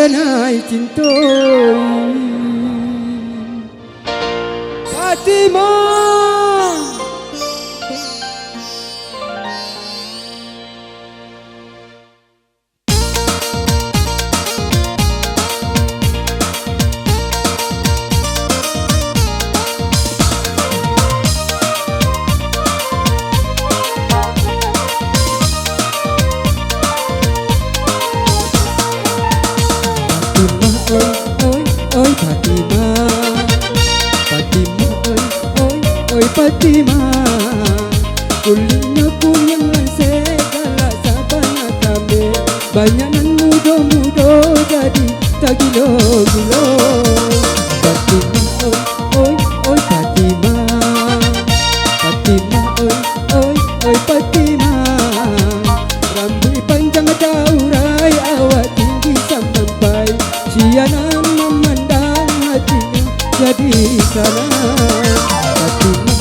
denai cintoi Fatimah. Fatimah, kulitnya kuning segala sabana kami, banyak nan muda-muda jadi tak gilo-gilo. Fatimah, Fatimah, Fatimah, Fatimah, rambut panjang daurai, awak tinggi sampai sianan memandang hatinya jadi sana. Fatimah,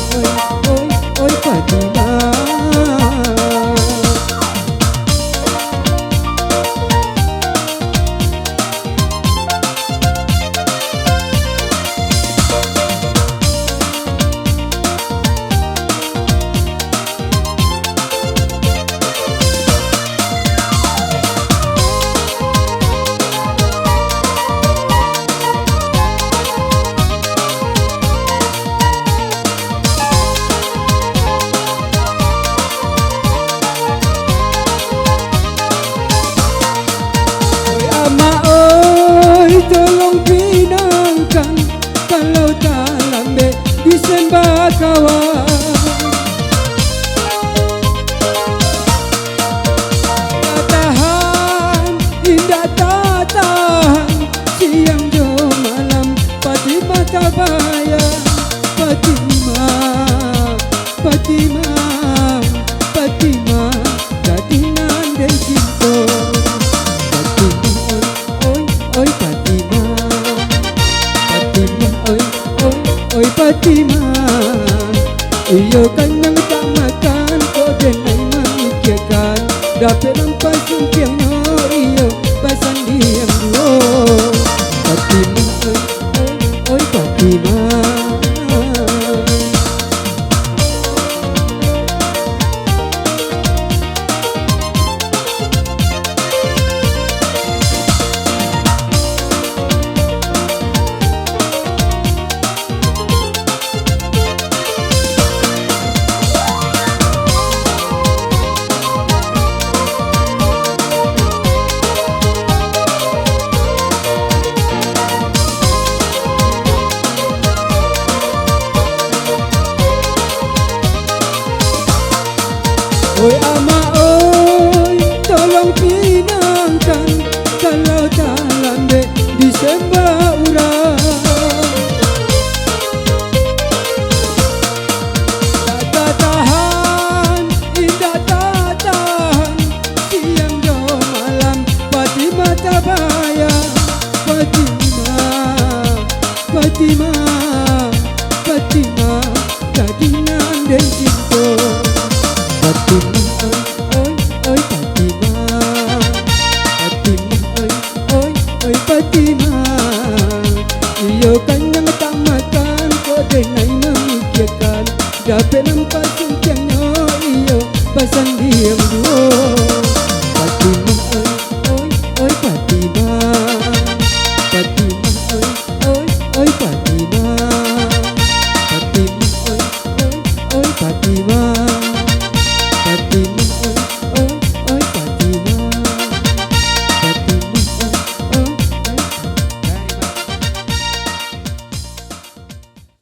Fatimah. Tolong pinangkan kalau tak lambe disembah kawan. Tak tahan, indah tak tahan, siang jo malam Fatimah tak bayang. Fatimah, Fatimah, Fatimah, jadi nandai cinta. Fatimah, iyo kan yang tak makan, kau denai memikirkan dapat nampak sungkiang no iyo